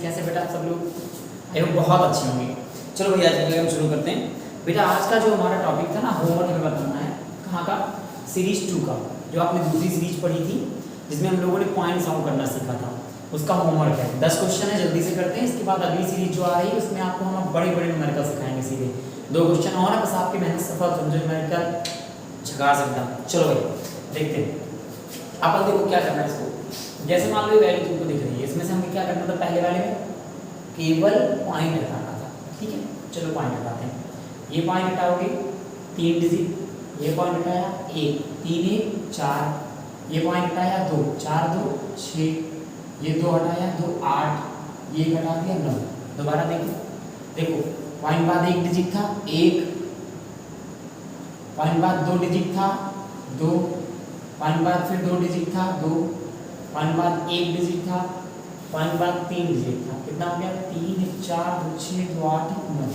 कैसे बेटा सब लोग? आई होप बहुत अच्छे होंगे। चलो भैया आज हम शुरू करते हैं। बेटा आज का जो हमारा टॉपिक था ना, होमवर्क हमें बताना है कहाँ का, सीरीज 2 का, जो आपने दूसरी सीरीज पढ़ी थी जिसमें हम लोगों ने पॉइंट साउंड करना सीखा था, उसका होमवर्क है। 10 क्वेश्चन है, जल्दी से करते हैं। इसके बाद अगली सीरीज जो आ रही है उसमें आपको हम बड़े बड़े न्यूमेरिकल सिखाएंगे। सीधे 2 क्वेश्चन और है, बस आपकी मेहनत सफल समझो, न्यूमेरिकल झका सकता। चलो भाई देखते हैं। आप देखो क्या करना है इसको। जैसे मान लो वैल्यू तुमको दिख रही है, इसमें से हमें क्या करना था, पहले वाले में केवल पॉइंट हटाना था। ठीक है, चलो पॉइंट हटाते हैं। ये पॉइंट हटाओगे 3 डिजिट, ये पॉइंट हटाया 1, 3 1 4, ये पॉइंट हटाया 2, 4 2 6, ये 2 हटाया 2 8, ये हटा दिया 9। दोबारा देखो पॉइंट बाद 1 डिजिट था 1, पॉइंट बाद 2 डिजिट था 2, पॉइंट बाद फिर 2 डिजिट था 2, पॉइंट बाद 1 डिजिट था, पॉइंट बाद 3 डिजिट था। कितना हो गया? 3 4 2 6 2 8 9।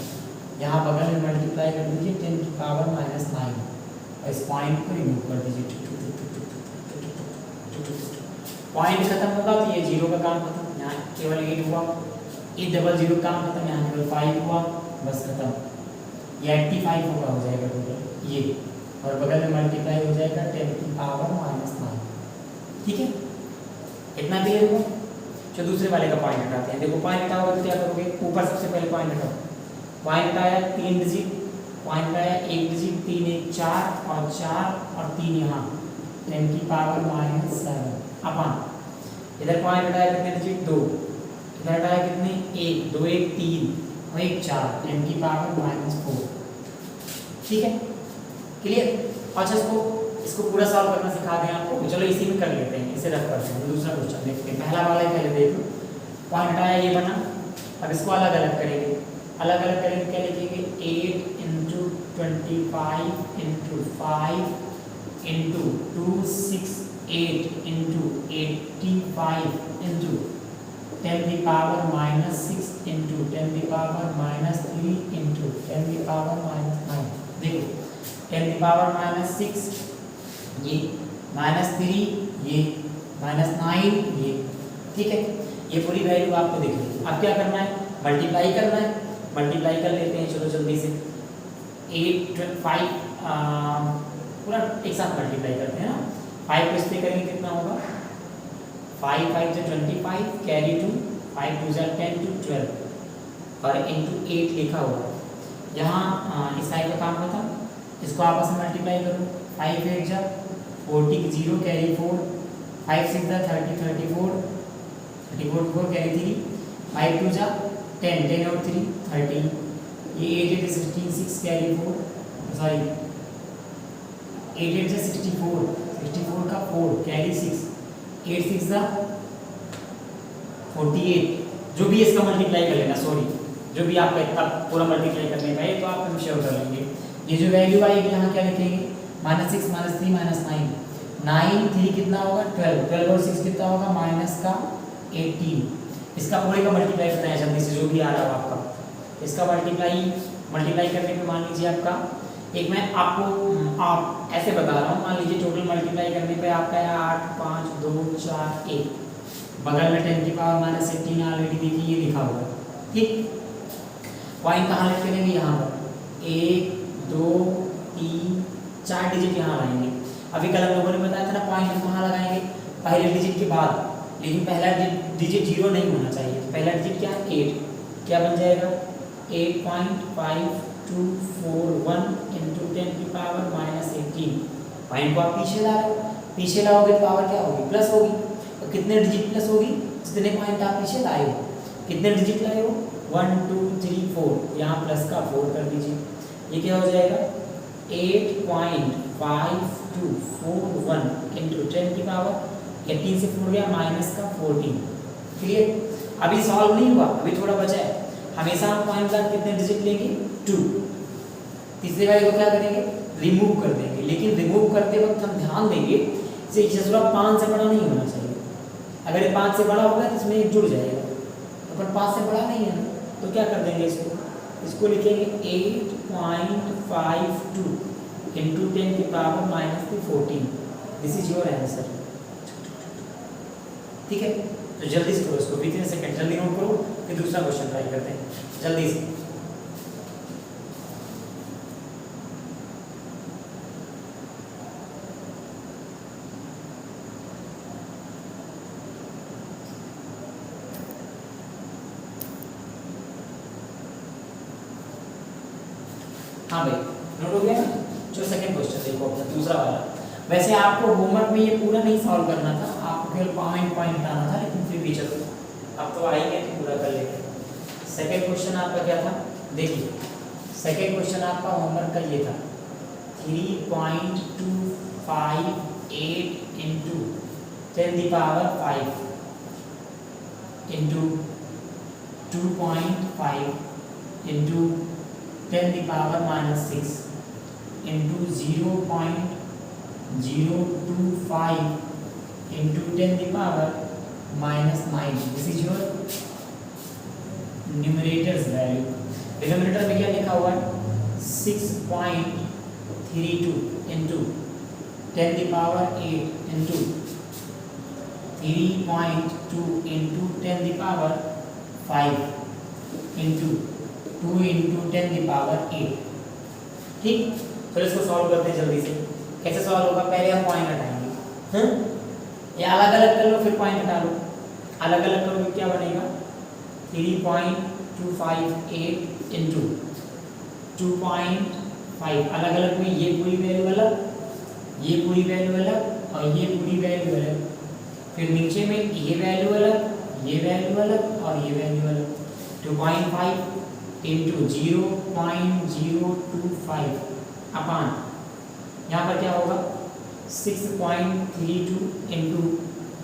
यहाँ बगल में मल्टीप्लाई कर दीजिए 10 की पावर -9 और इस पॉइंट को रिमूव कर दीजिए। पॉइंट खत्म होगा तो ये 0 का काम खत्म, यहाँ केवल 8 हुआ। ये डबल 0 काम खत्म, यहाँ केवल 5 हुआ, बस खत्म। ये 85 होगा, हो जाएगा टोटल ये, और बगल में मल्टीप्लाई हो जाएगा 10 की पावर -9। ठीक है, इतना क्लियर हुआ। चलो दूसरे वाले का पॉइंट हटाते हैं। देखो पॉइंट हटाओगे तो क्या करोगे, ऊपर सबसे पहले पॉइंट हटाओ। पॉइंट हटाया 3 डिजिट, पॉइंट हटाया 1 डिजिट, 3 1 4 और 4 और 3 यहाँ 10 की पावर -7 अपन। इधर पॉइंट हटाया कितने डिजिट 2, इधर हटाया कितने 1 2 1 3 और 1 4, 10 की पावर -4। ठीक है, क्लियर। अच्छा इसको पूरा सॉल्व करना सिखा दें आपको। चलो इसी में कर लेते हैं, इसे रख करते हैं। दूसरा क्वेश्चन देखते हैं। पहला वाला ही पहले देख लो। पॉइंट हटाया ये बना, अब इसको अलग अलग करेंगे। अलग अलग करेंगे क्या लिखेंगे, 8 × 25 × 5 × 268 × 85 × 10 की पावर -6 × 10 की पावर -3 × 10 की पावर -9। देखो 10 की पावर -6 ये, -3 ये, -9 ये। ठीक है, ये पूरी वैल्यू आपको दिख रही है। अब क्या करना है, मल्टीप्लाई करना है। मल्टीप्लाई कर लेते हैं, चलो जल्दी से। 8 5 पूरा एक साथ मल्टीप्लाई करते हैं ना। 5 को इस पे करेंगे कितना होगा, 5 5 × 25 कैरी 2, 5 2 × 10 2 12 और × 8 लिखा हुआ। यहाँ इस साइड का काम खत्म, इसको आपस में मल्टीप्लाई करो। 5 8 जा 40 0 कैरी 4, 5 6 जा 30 34 34 4 कैरी 3, 5 2 जा 10 10 और 3 13, ये 8 8 16 6 कैरी 4, सॉरी 8 8 जा 64 64 का 4 कैरी 6, 8 6 जा 48। जो भी इसका मल्टीप्लाई कर लेना, सॉरी जो भी आपका इतना पूरा मल्टीप्लाई करने का है तो आप हम शेयर कर लेंगे। ये जो वैल्यू आएगी यहाँ क्या लिखेंगे, -6 -3 -9 9 3 कितना होगा 12 12 और 6 कितना होगा -18। इसका पूरे का मल्टीप्लाई करना है जल्दी से, जो भी आ रहा हो आपका। इसका मल्टीप्लाई करने पे मान लीजिए आपका, एक मैं आपको आप ऐसे बता रहा हूँ, मान लीजिए टोटल मल्टीप्लाई करने पे आपका है 8 5 2 4 1, बगल में 10 की पावर -18 ऑलरेडी देखिए ये लिखा हुआ है। ठीक, पॉइंट कहाँ लेट करेंगे, यहाँ पर 1 2 3 4 डिजिट यहाँ लाएंगे। अभी कल हम लोगों ने बताया था ना, पॉइंट हम कहाँ लगाएंगे, पहले डिजिट के बाद। लेकिन पहला डिजिट 0 नहीं होना चाहिए। पहला डिजिट क्या है 8, क्या बन जाएगा 8.5241 × 10 की पावर -18। पॉइंट को आप पीछे ला रहे हो, पीछे लाओगे तो पावर क्या होगी, प्लस होगी। और कितने डिजिट प्लस होगी, जितने पॉइंट आप पीछे लाए हो। कितने डिजिट लाए हो 1 2 3 4, यहाँ प्लस का 4 कर दीजिए। ये क्या हो जाएगा 8.5241 × 10 की पावर 18 से 4 गया -14। क्लियर। अभी सॉल्व नहीं हुआ, अभी थोड़ा बचा है। हमेशा हम पॉइंट का कितने डिजिट लेंगे 2। तीसरे वाले को क्या करेंगे, रिमूव कर देंगे। लेकिन रिमूव करते वक्त हम ध्यान देंगे इसे 5 से बड़ा नहीं होना चाहिए। अगर ये 5 से बड़ा होगा तो इसमें 1 जुड़ जाएगा, तो पर 5 से बड़ा नहीं है तो क्या कर देंगे, इसको लिखेंगे 8.52 × 10 की power -14। This is your answer. ठीक है, तो जल्दी से करो इसको, विथिन सेकंड जल्दी नोट करो। फिर दूसरा क्वेश्चन ट्राई करते हैं जल्दी से। हाँ भाई नोट हो गया ना। जो सेकंड क्वेश्चन देखो अपना दूसरा वाला, वैसे आपको होमवर्क में ये पूरा नहीं सॉल्व करना था, आपको केवल पॉइंट पॉइंट लाना था, लेकिन फिर भी चलो अब तो आएंगे तो पूरा कर लेंगे। सेकंड क्वेश्चन आपका क्या था देखिए, सेकंड क्वेश्चन आपका होमवर्क का ये था 3.258 into 10 the power 5 into 2.5 into 10 the power minus 6 into 0.025 into 10 the power minus 9. This is your numerator's value. Denominator में क्या लिखा हुआ है 6.32 into 10 the power 8 into 3.2 into 10 the power 5 into 2 into 10 the power 8। ठीक, फिर इसको सॉल्व करते हैं जल्दी से। कैसे सॉल्व होगा, पहले हम पॉइंट हटाएंगे, या अलग अलग कर लो फिर पॉइंट हटा लो। अलग अलग करोगे क्या बनेगा 3.258 into 2.5, अलग अलग में ये पूरी वैल्यू अलग, ये पूरी वैल्यू अलग और ये पूरी वैल्यू अलग, फिर नीचे में ये वैल्यू अलग, ये वैल्यू अलग और ये वैल्यू अलग। 2.5 into 0.025 अपान यहाँ पर क्या होगा 6.32 into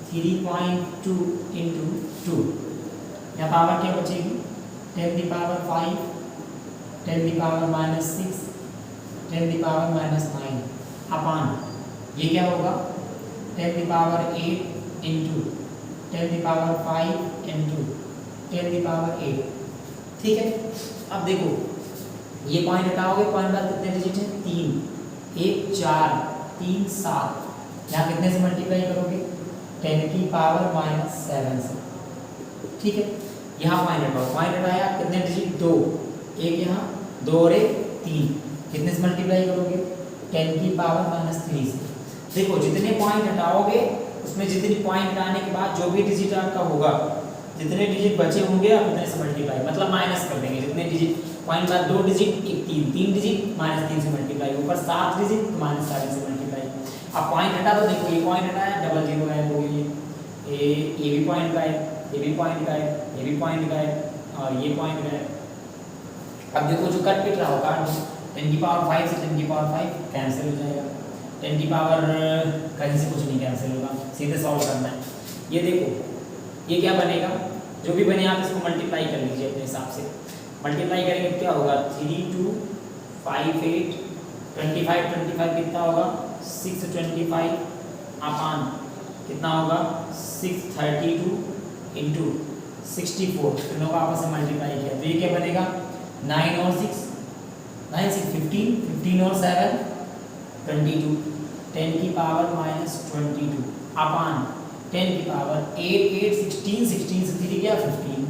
3.2 into 2, यहाँ पावर क्या बचेगी 10 the power 5, 10 the power minus 6, 10 the power minus 9 अपान ये क्या होगा 10 the power 8 into 10 the power 5 into 10 the power 8। ठीक है, अब देखो ये पॉइंट हटाओगे, पॉइंट बाद कितने डिजिट है 3, 1 4 3 7, यहाँ कितने से मल्टीप्लाई करोगे 10 की पावर माइनस 7 से। ठीक है, यहाँ पॉइंट हटाओ, पॉइंट हटाया कितने डिजिट 2, एक यहाँ 2 और 1 3, कितने से मल्टीप्लाई करोगे 10 की पावर माइनस 3 से। देखो जितने पॉइंट हटाओगे उसमें जितनी पॉइंट हटाने के बाद जो भी डिजिट आपका होगा, जितने डिजिट बचे होंगे आप उतने से मल्टीप्लाई मतलब माइनस कर देंगे। जितने डिजिट पॉइंट बाद 2 डिजिट 1 3, 3 डिजिट माइनस 3 से मल्टीप्लाई, ऊपर 7 डिजिट माइनस 7 से मल्टीप्लाई। अब पॉइंट हटा दो, देखो ये पॉइंट हटाया डबल जीरो गायब हो गई, ये भी पॉइंट गायब, ये भी पॉइंट गायब, ये भी पॉइंट गायब और ये पॉइंट गायब। अब देखो जो कट पिट रहा होगा 10 की पावर 5 से 10 की पावर 5 कैंसिल हो जाएगा, 10 की पावर कहीं से कुछ नहीं कैंसिल होगा, सीधे सॉल्व करना है। ये देखो ये क्या बनेगा, जो भी बने आप इसको मल्टीप्लाई कर लीजिए अपने हिसाब से। मल्टीप्लाई करेंगे तो क्या होगा 3 2 5 8 25 25 कितना होगा 625 अपान कितना होगा 632 इंटू 64, तीनों का आपस में मल्टीप्लाई किया तो ये क्या बनेगा 9 और 6 9 6 15 15 और 7 22, 10 की पावर माइनस 22 अपान 10 की पावर 8 8 16 16 से 3 गया 15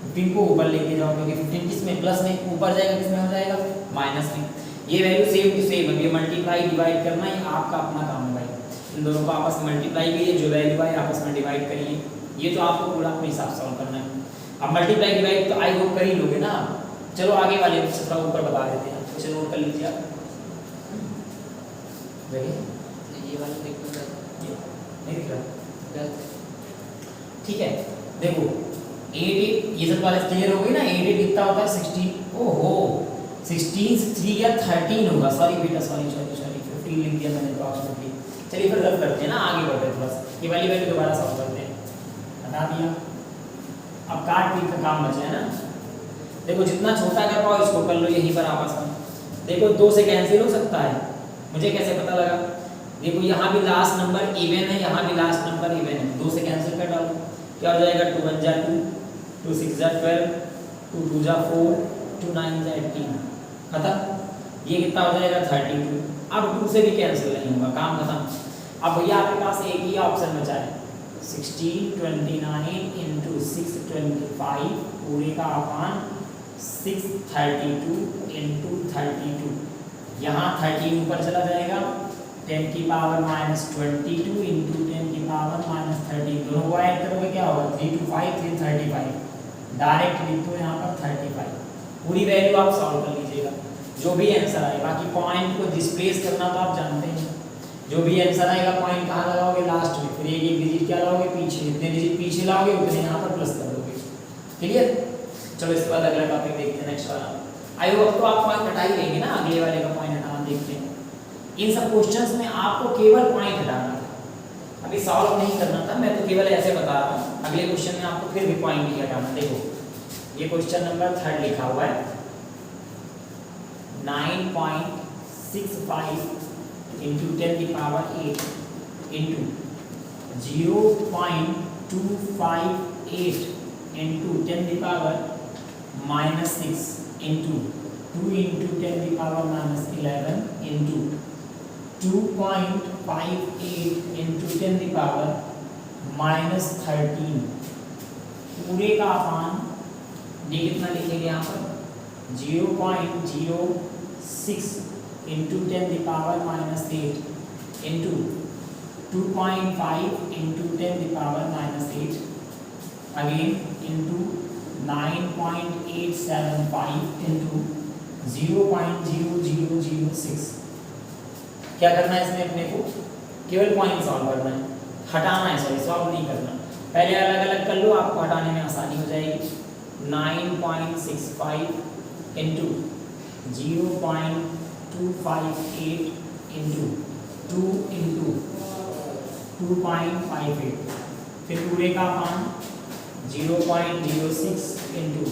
15 को ऊपर लेके जाओ क्योंकि 15 किस में प्लस में ऊपर जाएगा, किस में हो जाएगा माइनस में। ये वैल्यू सेम टू सेम है, ये मल्टीप्लाई डिवाइड करना ये आपका अपना काम है भाई। इन दोनों को आपस में मल्टीप्लाई करिए, जो वैल्यू आए आपस में डिवाइड करिए, ये तो आपको पूरा अपने हिसाब से सॉल्व करना है। अब मल्टीप्लाई डिवाइड तो आई होप कर ही लोगे ना। चलो आगे वाले से थोड़ा ऊपर बता देते हैं, कुछ नोट कर लीजिए आप। ये वाला देखो नहीं दिख रहा, ठीक है। देखो 8 ये सब वाले क्लियर हो गई ना। 8 8 कितना होता है 16, ओहो 16 से 3 या 13 होगा, सॉरी बेटा सॉरी 15 लिख दिया मैंने अप्रॉक्सीमेटली। चलिए फिर रफ करते हैं ना, आगे बढ़ते हैं थोड़ा सा, ये वाली वैल्यू दोबारा सॉल्व करते हैं। हटा दिया, अब काट पीट का काम बचा है ना। देखो जितना छोटा कर पाओ इसको कर लो यहीं पर आपस में। देखो 2 से कैंसिल हो सकता है, मुझे कैसे पता लगा, देखो यहाँ भी लास्ट नंबर इवन है, यहाँ भी लास्ट नंबर इवन है, 2 से कैंसिल कर डालो, क्या हो जाएगा 2 1 जा 2, 2 6 जा 12, 2 2 जा 4, 2 9 जा 18, खत्म। ये कितना हो जाएगा 32। अब 2 से भी कैंसिल नहीं होगा, काम खत्म। अब भैया आपके पास एक ही ऑप्शन बचा है, 1629 इंटू 625 पूरे का अपान 632 इंटू 32। यहाँ 13 ऊपर चला जाएगा, 10 की पावर -22 इंटू 10 की पावर -13 दोनों को ऐड करोगे क्या होगा 3 2 5 3 35। डायरेक्ट लिख दो यहाँ पर 35। पूरी वैल्यू आप सॉल्व कर लीजिएगा, जो भी आंसर आए। बाकी पॉइंट को डिस्प्लेस करना तो आप जानते हैं, जो भी आंसर आएगा पॉइंट कहाँ लगाओगे लास्ट में, फिर एक डिजिट क्या लाओगे पीछे, जितने डिजिट पीछे लाओगे उतने यहाँ पर प्लस कर दोगे। क्लियर? चलो इसके बाद अगला टॉपिक देखते हैं, नेक्स्ट वाला। आई होप तो आप पॉइंट हटा ही लेंगे ना, अगले वाले का पॉइंट हटाना देखते हैं। इन सब क्वेश्चंस में आपको केवल पॉइंट हटाना था, अभी सॉल्व नहीं करना था, मैं तो केवल ऐसे बता रहा हूँ। अगले क्वेश्चन में आपको फिर भी पॉइंट ही हटाना। देखो ये क्वेश्चन नंबर 3 लिखा हुआ है 9.65 इंटू 10 की पावर 8 इंटू 0.258 इंटू 10 की पावर -6 इंटू 2 इंटू 10 की पावर -11 इंटू 2.58 इंटू 10 की पावर -13 पूरे का अपान ये कितना लिखेंगे यहाँ पर 0.06 इंटू 10 की पावर -8 इंटू 2.5 इंटू 10 की पावर -8 अगेन इंटू 9.875 इंटू 0.0006। क्या करना है इसमें अपने को, केवल पॉइंट सॉल्व करना है, हटाना है, सॉरी सॉल्व नहीं करना। पहले अलग अलग कर लो, आपको हटाने में आसानी हो जाएगी। 9.65 इंटू 0.258 इंटू 2 इंटू 2.58 फिर पूरे का अपान 0.06 इंटू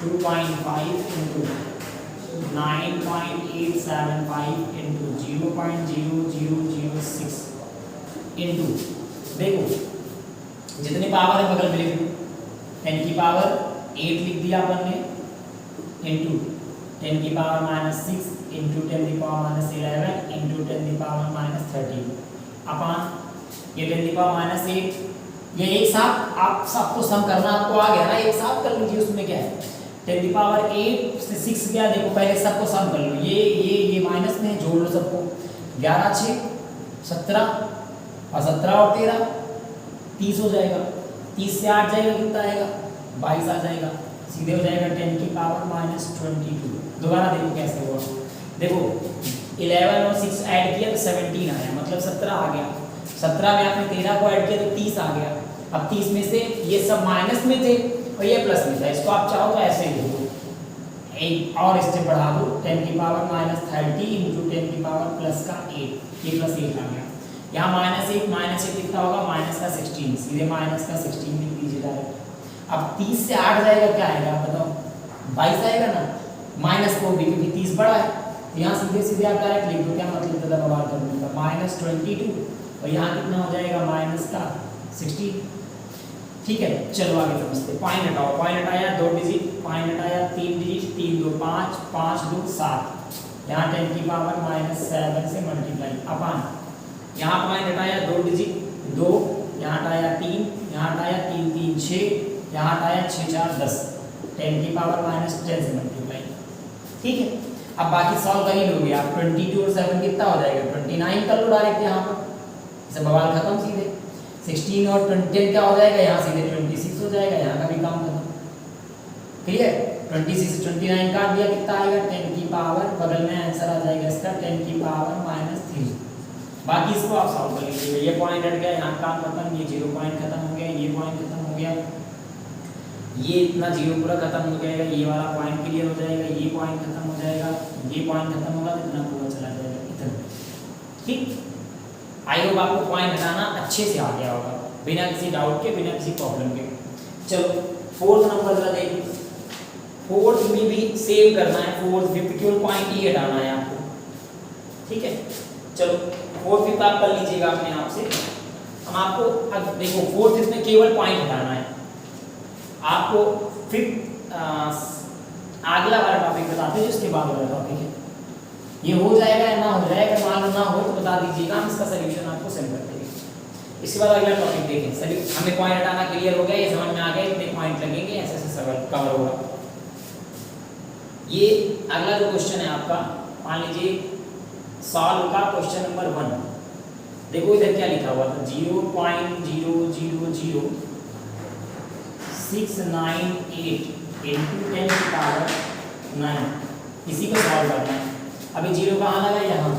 2.5 इंटू 9.875 इंटू 0.0006 इंटू देखो जितनी पावर है बगल में लिख दो, 10 की पावर 8 लिख दिया अपन ने इंटू 10 की पावर -6 इंटू 10 की पावर -11 इंटू 10 की पावर -13 अपान ये 10 की पावर -8। ये एक साथ आप सबको सम करना आपको आ गया ना, एक साथ कर लीजिए, उसमें क्या है 10 की पावर 8 से 6 गया, देखो पहले सबको सम कर लो, ये माइनस में जोड़ लो सबको, 11 6 17 और 17 और 13 30 हो जाएगा, 30 से 8 जाएगा कितना आएगा 22 आ जाएगा, सीधे हो जाएगा 10 की पावर -22। दोबारा देखो कैसे हुआ, देखो 11 और 6 ऐड किया तो 17 आया, मतलब 17 आ गया, 17 में आपने 13 को ऐड किया तो 30 आ गया। अब 30 में से ये सब माइनस में थे और ये प्लस में था, इसको आप चाहो तो ऐसे ही दो, एक और स्टेप बढ़ा दो, 10 की पावर -30 इंटू 10 की पावर प्लस का 8, ये प्लस 8 आ गया। यहाँ -8 कितना होगा माइनस का 16, सीधे माइनस का 16 लिख दीजिए डायरेक्ट। अब 30 से 8 जाएगा क्या आएगा बताओ 22 आएगा ना, माइनस को भी क्योंकि 30 बड़ा है, यहाँ सीधे सीधे आप डायरेक्ट लिख दो, क्या मतलब था बवाल करने का, -22 और यहाँ कितना हो जाएगा माइनस का 16। ठीक है चलो आगे समझते, पॉइंट हटाओ, पॉइंट हटाया 2 डिजिट, पॉइंट हटाया 3 डिजिट, 3 2 5 5 2 7, यहाँ 10 की पावर -7 से मल्टीप्लाई अपान यहाँ पॉइंट हटाया 2 डिजिट 2, यहाँ हटाया 3, यहाँ हटाया 3 3 6, यहाँ हटाया 6 4 10, 10 की पावर -10 से मल्टीप्लाई। ठीक है अब बाकी सॉल्व कर ही लोगे आप, 22 और 7 कितना हो जाएगा 29 कर लो डायरेक्ट यहाँ पर, इसे बवाल खत्म सीधे। 16 और 10 क्या हो जाएगा, यहाँ सीधे 26 हो जाएगा, यहाँ का भी काम खत्म। क्लियर? 26 से 29 काट दिया, कितना आएगा 10 की पावर, बगल में आंसर आ जाएगा इसका 10 की पावर -3। बाकी इसको आप सॉल्व कर लीजिएगा, ये पॉइंट हट गया, यहाँ काम खत्म, ये 0 पॉइंट खत्म हो गया, ये पॉइंट खत्म हो गया, ये इतना 0 पूरा खत्म हो जाएगा, ये वाला पॉइंट क्लियर हो जाएगा, ये पॉइंट खत्म हो जाएगा, ये पॉइंट खत्म होगा तो इतना पूरा चला जाएगा इतना। ठीक, आई होप आपको पॉइंट हटाना अच्छे से आ गया होगा, बिना किसी डाउट के, बिना किसी प्रॉब्लम के। चलो 4th नंबर जरा देखिए, 4th में भी सेव करना है, 4th 5th केवल पॉइंट ही हटाना है आपको। ठीक है चलो 4th 5th आप कर लीजिएगा अपने आप से। हम आपको अब देखो 4th 5th में केवल पॉइंट हटाना है आपको, फिर अगला वाला टॉपिक बताते हैं जिसके बाद वाला टॉपिक है, ये हो जाएगा या ना हो जाएगा, मालूम ना हो तो बता दीजिएगा, हम इसका सलूशन आपको सेंड कर देंगे। इसके बाद अगला टॉपिक देखें। सभी हमें पॉइंट हटाना क्लियर हो गया, ये समझ में आ गया इतने पॉइंट लगेंगे, ऐसे ऐसे सब कवर होगा। ये अगला जो क्वेश्चन है आपका, मान लीजिए सॉल्व का क्वेश्चन नंबर 1। देखो इधर क्या लिखा हुआ था, 0.0000698 into 10 की पावर 9, इसी को सॉल्व करना है। अभी जीरो कहाँ लगा, यहाँ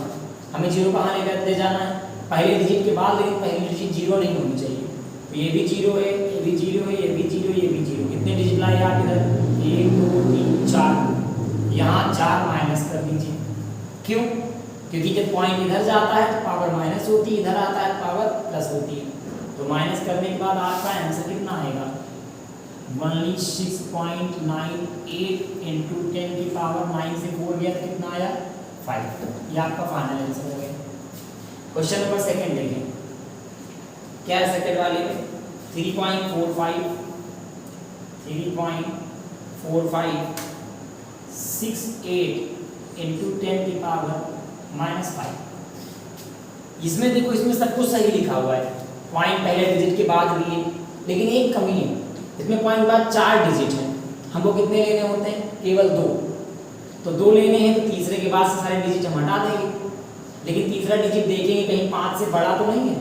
हमें जीरो कहाँ ले जाना है, पहले डिजिट के बाद, लेकिन पहली डिजिट जीरो नहीं होनी चाहिए। तो ये भी जीरो है, ये भी जीरो है, ये भी जीरो, ये भी जीरो। कितने डिजिट लाए आप इधर, 1 2 3 4, यहाँ 4 माइनस कर दीजिए। क्यों? क्योंकि जब पॉइंट इधर जाता है तो पावर माइनस होती है, इधर आता है पावर प्लस होती है। तो माइनस करने के बाद आपका आंसर कितना आएगा, 106.98 इंटू 10 की पावर 9 से 4 गया तो कितना आया, 5। ये आपका फाइनल आंसर हो गया। क्वेश्चन नंबर 2 देखें, क्या है सेकंड वाले में, 3.4568 इंटू 10 की पावर -5। इसमें देखो, इसमें सब कुछ सही लिखा हुआ है, पॉइंट पहले डिजिट के बाद लिए, लेकिन एक कमी है, इसमें पॉइंट के बाद 4 डिजिट हैं, हमको कितने लेने होते हैं, केवल 2। तो 2 लेने हैं, तो तीसरे के बाद से सारे डिजिट हम हटा देंगे, लेकिन तीसरा डिजिट देखेंगे कहीं 5 से बड़ा तो नहीं है।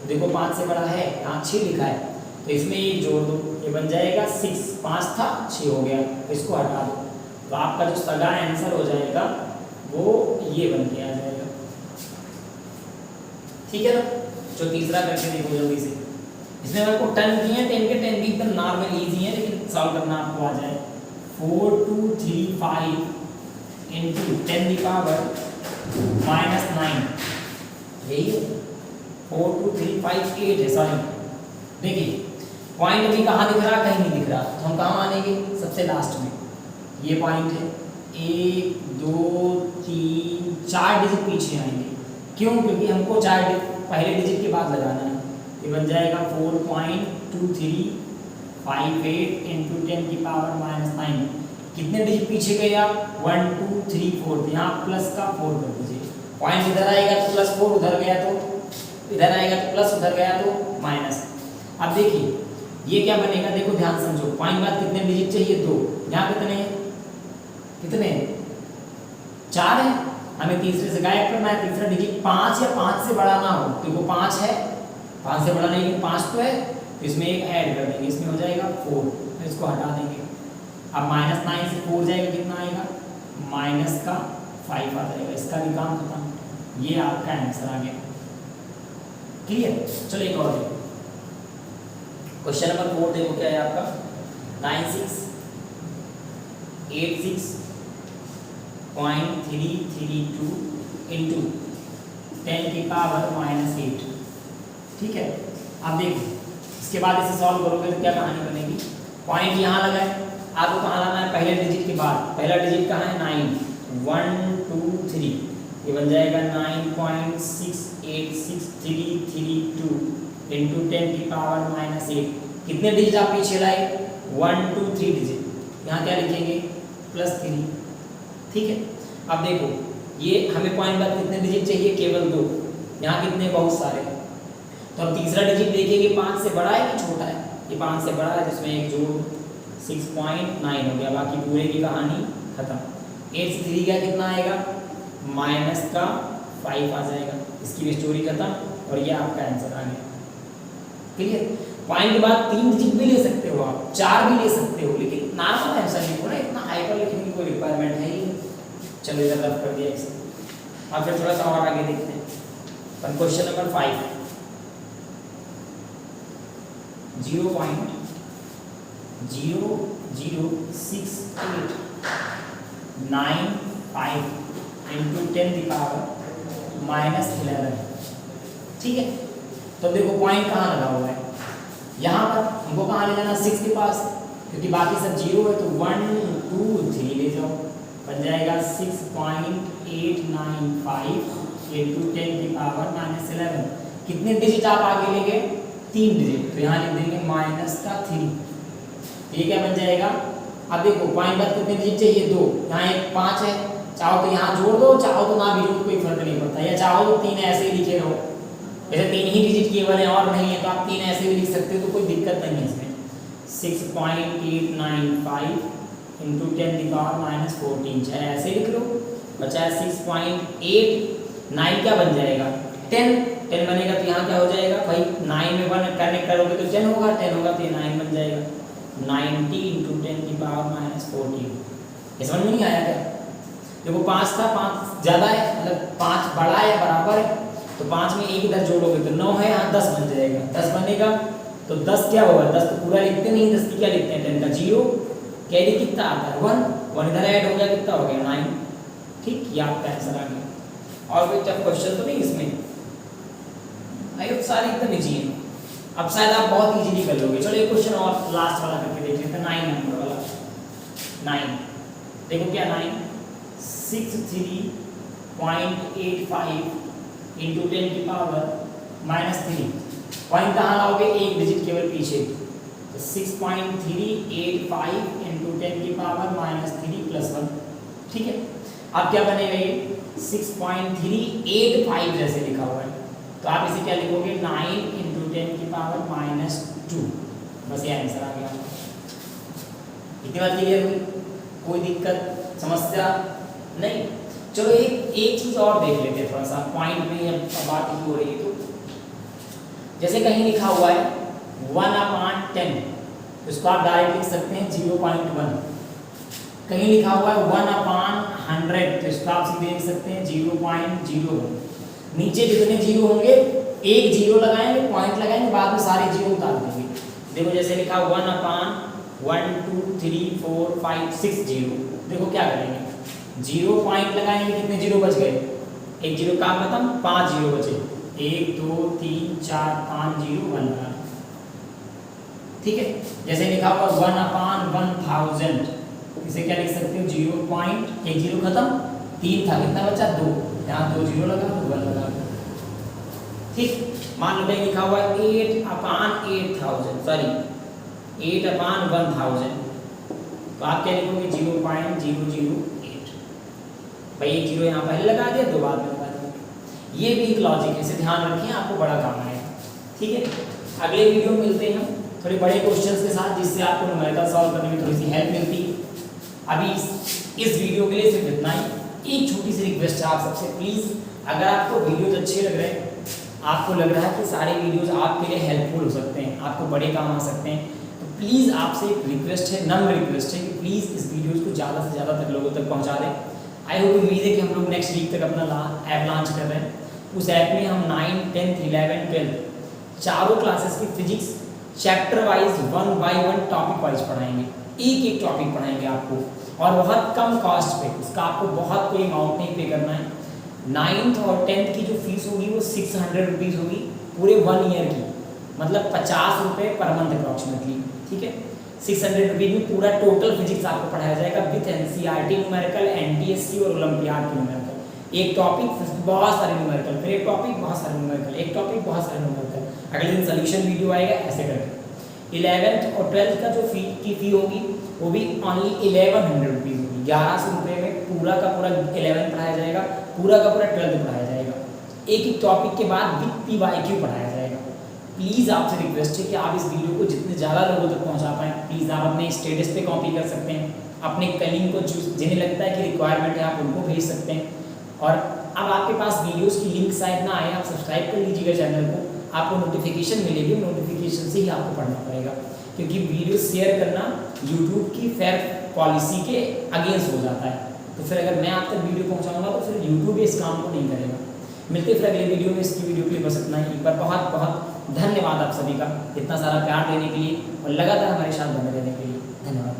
देखो 5 से बड़ा है, यहाँ 6 लिखा है, तो इसमें 1 जोड़ दो, ये बन जाएगा 6। 5 था 6 हो गया, तो इसको हटा दो, तो आपका जो सगा आंसर हो जाएगा वो ये बन के आ जाएगा। ठीक है ना, जो तीसरा करके देखो जल्दी से। इसमें मेरे को 10 दिए हैं, 10 के 10 भी एकदम नॉर्मल इजी है, लेकिन सॉल्व करना आपको आ जाए। 4235 इंटू 10 की पावर -9, यही है, 42358 है, सॉरी। देखिए पॉइंट अभी कहाँ दिख रहा, कहीं नहीं दिख रहा, तो हम कहाँ मानेंगे, सबसे लास्ट में। ये पॉइंट है, 1 2 3 4 डिजिट पीछे आएंगे। क्यों? क्योंकि हमको 4 पहले डिजिट के बाद लगाना है। ये बन जाएगा 4.2358 इंटू 10 की पावर -9। कितने डिजिट पीछे गए आप, 1 2 3 4, यहाँ प्लस का 4 कर दीजिए। पॉइंट इधर आएगा तो +4, उधर गया तो इधर आएगा तो प्लस, उधर गया तो माइनस। अब देखिए ये क्या बनेगा, देखो ध्यान समझो, पॉइंट बाद कितने डिजिट चाहिए, 2। यहाँ कितने हैं, 4 है, हमें तीसरे से गायब करना है। तीसरा डिजिट 5 या 5 से बड़ा ना हो, देखो 5 है, 5 से बड़ा नहीं, लेकिन 5 तो है, तो इसमें एक ऐड कर देंगे, इसमें हो जाएगा 4, तो इसको हटा देंगे। अब -9 से 4 जाएगा, कितना आएगा, -5 आ जाएगा, इसका भी काम खत्म। ये आपका आंसर आ गया। क्लियर? चलो एक और देखो, क्वेश्चन नंबर 4 देखो क्या है आपका, 9686.332 इंटू 10 की पावर -8। ठीक है, अब देखो इसके बाद इसे सॉल्व करोगे तो क्या कहानी बनेगी, पॉइंट यहाँ लगाए, आपको कहाँ लाना है, पहले डिजिट के बाद। पहला डिजिट कहाँ है, 9, 1 2 3, ये बन जाएगा 9.68632 इंटू 10 की पावर -8। कितने डिजिट आप पीछे लाए, 1 2 3 डिजिट, यहाँ क्या लिखेंगे, +3। ठीक है, अब देखो ये हमें पॉइंट बाद कितने डिजिट चाहिए, केवल 2, यहाँ कितने, बहुत सारे। तो अब तीसरा डिजिट देखिए 5 से बड़ा है कि छोटा है, ये 5 से बड़ा है, जिसमें एक जोड़ 6.9 हो गया, बाकी पूरे की कहानी खत्म। 8 से 3 गया, कितना आएगा, -5 आ जाएगा, इसकी भी स्टोरी खत्म, और ये आपका आंसर आ गया। क्लियर? पॉइंट के बाद 3 डिजिट भी ले सकते हो आप, 4 भी ले सकते हो, लेकिन नॉर्मल आंसर लिखो ना, इतना हाइपर लिखने की कोई रिक्वायरमेंट है ही नहीं। चलो इधर रफ कर दिया इसे। अब फिर थोड़ा सा और आगे देखते हैं, क्वेश्चन नंबर 5, 0.006895 इंटू 10 की पावर -11। ठीक है, तो देखो पॉइंट कहाँ लगा हुआ है, यहाँ पर हमको कहाँ ले जाना, 6 के पास, क्योंकि बाकी सब 0 है, तो 1 2 3 ले जाओ, बन जाएगा 6.895 इंटू 10 की पावर -11। कितने डिजिट आप आगे ले गए, 3 डिजिट, तो यहाँ लिख देंगे -3। ये क्या बन जाएगा, अब देखो पॉइंट बाद कितने डिजिट चाहिए, 2, यहाँ एक 5 है, चाहो तो यहाँ जोड़ दो, चाहो तो ना भी जोड़, कोई फर्क नहीं पड़ता, या चाहो तो 3 ऐसे ही लिखे रहो, जैसे 3 ही डिजिट केवल है और नहीं है तो आप 3 ऐसे भी लिख सकते हो, तो कोई दिक्कत नहीं है इसमें। 6.895 इंटू 10⁻⁻14, चाहे ऐसे लिख लो और चाहे 6.89 क्या बन जाएगा 10 बनेगा, तो यहाँ क्या हो जाएगा भाई 9 में 1 कनेक्ट करोगे तो 10 होगा, 10 होगा तो ये 9 बन जाएगा। 90 इंटू 10⁻⁻14, ये समझ में नहीं आया क्या? देखो 5 था, 5 ज़्यादा है मतलब 5 बड़ा है बराबर है, तो 5 में एक इधर जोड़ोगे तो 9 है, यहाँ 10 बन जाएगा। 10 बनेगा तो 10 क्या होगा, 10 तो पूरा लिखते नहीं, 10 की क्या लिखते हैं 10 का 0, कैरी कितना आता है 1 इधर ऐड हो गया, कितना हो गया 9। ठीक, ये आपका आंसर आ गया। और कोई टफ क्वेश्चन तो नहीं इसमें? आई होप सारे एकदम इजी है। अब शायद आप बहुत इजीली कर लोगे। चलो एक क्वेश्चन और लास्ट वाला करके देख लेते हैं, 9 नंबर वाला। 9 देखो क्या 9 63.85 इंटू 10⁻⁻3। पॉइंट कहाँ लाओगे, एक डिजिट केवल पीछे, तो 6.385 इंटू 10⁻⁻3 प्लस 1। ठीक है, अब क्या बनेगा ये 6.385 जैसे लिखा हुआ है, तो आप इसे क्या लिखोगे 9 इंटू 10⁻⁻2। बस ये आंसर आ गया। इतनी बात क्लियर हुई? कोई दिक्कत समस्या नहीं? चलो एक चीज और देख लेते हैं थोड़ा सा पॉइंट में, बात हो रही है तो जैसे कहीं लिखा हुआ है 1/10, इसको आप डायरेक्ट लिख सकते हैं 0.1। कहीं लिखा हुआ है 1/100, तो इसको आप सीधे लिख सकते हैं 0.01। नीचे जितने जीरो होंगे एक जीरो लगाएंगे, पॉइंट लगाएंगे, बाद में सारे जीरो उतार देंगे। देखो जैसे लिखा 1/1 2 3 4 5 6 जीरो, देखो क्या करेंगे 0 पॉइंट लगाएंगे, कितने जीरो बच गए, एक जीरो काम खत्म, 5 जीरो बचे, 1 2 3 4 5 जीरो 1 लगा। ठीक है, जैसे लिखा हुआ 1/1000, इसे क्या लिख सकते हो 0 पॉइंट, एक जीरो खत्म, 3 था, कितना बचा 2, यहाँ 2 जीरो लगा तो 1 लगा। ठीक, मान लो लिखा हुआ है 8/1000, तो आप क्या लिखोगे 0.008। भाई एक जीरो यहाँ पहले लगा दिया, 2 बाद में लगा दिया। ये भी एक लॉजिक है, इसे ध्यान रखें, आपको बड़ा काम आएगा। ठीक है, अगले वीडियो में मिलते हैं हम थोड़े बड़े क्वेश्चंस के साथ, जिससे आपको न्यूमेरिकल सॉल्व करने में थोड़ी सी हेल्प मिलती है। अभी इस वीडियो के लिए सिर्फ इतना ही। एक छोटी सी रिक्वेस्ट है आप सबसे, प्लीज़ अगर आपको वीडियोज अच्छे लग रहे हैं, आपको लग रहा है कि सारे वीडियोज आपके लिए हेल्पफुल हो सकते हैं, आपको बड़े काम आ सकते हैं, तो प्लीज़ आपसे एक रिक्वेस्ट है, नम्र रिक्वेस्ट है कि प्लीज़ इस वीडियोज़ को ज़्यादा से ज़्यादा तक लोगों तक पहुँचा दें। आई होप, उम्मीद है कि हम लोग नेक्स्ट वीक तक अपना ऐप लॉन्च कर रहे हैं। उस ऐप में हम 9, 10, 11, 12 चारों क्लासेस की physics chapter wise 1 by 1 topic wise पढ़ाएंगे, एक टॉपिक पढ़ाएंगे आपको, और बहुत कम कॉस्ट पे, उसका आपको बहुत कोई अमाउंट नहीं पे करना है। 9th और 10th की जो फीस होगी वो 600 रुपीज़ होगी पूरे 1 ईयर की, मतलब 50 रुपये पर मंथ अप्रॉक्सीमेटली। ठीक है, 600 रुपीज़ में पूरा टोटल फिजिक्स आपको पढ़ाया जाएगा विथ NCERT न्यूमेरिकल, NTSC और ओलंपियाड की न्यूमेरिकल। एक टॉपिक बहुत सारे न्यूमेरिकल, फिर एक टॉपिक बहुत सारे न्यूमेरिकल, एक टॉपिक बहुत सारे न्यूमेरिकल, अगले दिन सोल्यूशन वीडियो आएगा, ऐसे करके। 11th और 12th का जो फी होगी वो भी ओनली 1100 रुपीज़ होगी। 1100 रुपये में पूरा का पूरा 11th पढ़ाया जाएगा, पूरा का पूरा 12th पढ़ाया जाएगा। एक टॉपिक के बाद विथ PYQ पढ़ाया जाएगा। प्लीज़ आपसे रिक्वेस्ट है कि आप इस वीडियो को जितने ज़्यादा लोगों तक पहुंचा पाएँ। प्लीज़ आप अपने स्टेटस पे कॉपी कर सकते हैं, अपने कलीग को जिन्हें लगता है कि रिक्वायरमेंट है आप उनको भेज सकते हैं। और अब आपके पास वीडियोज़ की लिंक शायद ना आए, आप सब्सक्राइब कर लीजिएगा चैनल को, आपको नोटिफिकेशन मिलेगी, नोटिफिकेशन से ही आपको पढ़ना पड़ेगा, क्योंकि वीडियो शेयर करना यूट्यूब की फेयर पॉलिसी के अगेंस्ट हो जाता है। तो फिर अगर मैं आप तक वीडियो पहुंचाऊंगा तो फिर यूट्यूब इस काम को नहीं करेगा। मिलते फिर अगले वीडियो में। इसकी वीडियो के लिए बस इतना ही। एक बार बहुत बहुत धन्यवाद आप सभी का इतना सारा प्यार देने के लिए और लगातार हमारे साथ बने रहने के लिए। धन्यवाद।